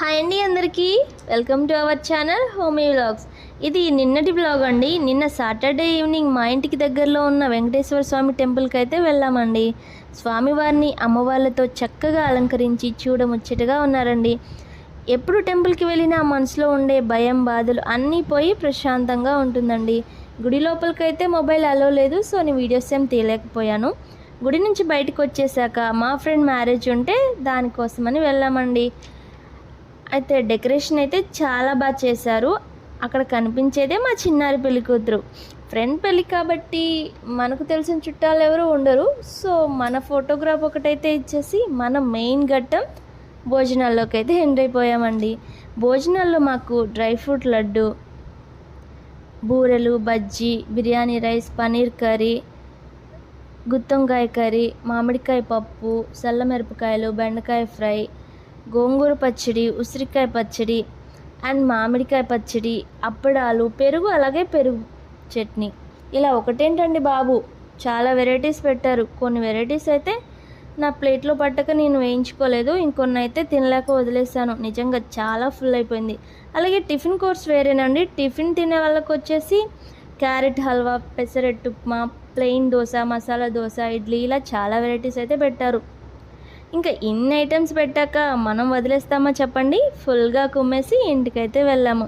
Hi అండి అందరికీ welcome to our channel homie vlogs. ఇది నిన్నటి వ్లాగ్ అండి. నిన్న సాటర్డే ఈవినింగ్ మా ఇంటికి దగ్గరలో ఉన్న వెంకటేశ్వర స్వామి టెంపుల్కి అయితే వెళ్ళామండి. స్వామివారిని అమ్మవార్లతో చక్కగా అలంకరించి చూడముచ్చటగా ఉన్నారండి. ఎప్పుడు టెంపుల్కి వెళ్ళినా మనసులో ఉండే భయం బాధలు అన్నీ పోయి ప్రశాంతంగా ఉంటుందండి. గుడి లోపలికైతే మొబైల్ అలో లేదు, సో నేను వీడియోస్ ఏం తీయలేకపోయాను. గుడి నుంచి బయటకు వచ్చేసాక మా ఫ్రెండ్ మ్యారేజ్ ఉంటే దానికోసమని వెళ్ళామండి. అయితే డెకరేషన్ అయితే చాలా బాగా చేశారు. అక్కడ కనిపించేదే మా చిన్నారి పెళ్లి కూతురు. ఫ్రెండ్ పెళ్ళి కాబట్టి మనకు తెలిసిన చుట్టాలు ఎవరు ఉండరు. సో మన ఫోటోగ్రాఫ్ ఒకటైతే ఇచ్చేసి మన మెయిన్ ఘట్టం భోజనాల్లోకి అయితే ఎంటర్ అయిపోయామండి. భోజనాల్లో మాకు డ్రై ఫ్రూట్ లడ్డు, బూరెలు, బజ్జీ, బిర్యానీ రైస్, పన్నీర్ కర్రీ, గుత్తొంకాయ కర్రీ, మామిడికాయ పప్పు, చల్లమిరపకాయలు, బెండకాయ ఫ్రై, గోంగూర పచ్చడి, ఉసిరికాయ పచ్చడి అండ్ మామిడికాయ పచ్చడి, అప్పడాలు, పెరుగు, అలాగే పెరుగు చట్నీ. ఇలా ఒకటేంటండి బాబు, చాలా వెరైటీస్ పెట్టారు. కొన్ని వెరైటీస్ అయితే నా ప్లేట్లో పట్టక నేను వేయించుకోలేదు, ఇంకొన్ని అయితే తినలేక వదిలేసాను. నిజంగా చాలా ఫుల్ అయిపోయింది. అలాగే టిఫిన్ కోర్స్ వేరేనండి. టిఫిన్ తినే వాళ్ళకి వచ్చేసి క్యారెట్ హల్వా, పెసరట్టు ఉప్మా, ప్లెయిన్ దోశ, మసాలా దోశ, ఇడ్లీ, ఇలా చాలా వెరైటీస్ అయితే పెట్టారు. ఇంకా ఇన్ని ఐటమ్స్ పెట్టాక మనం వదిలేస్తామా చెప్పండి. ఫుల్గా కుమ్మేసి ఇంటికైతే వెళ్ళాము.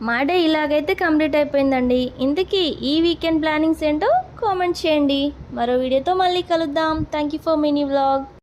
మా డే ఇలాగైతే కంప్లీట్ అయిపోయిందండి. ఇంతకీ ఈ వీకెండ్ ప్లానింగ్స్ ఏంటో కామెంట్ చేయండి. మరో వీడియోతో మళ్ళీ కలుద్దాం. Thank you for mini vlog.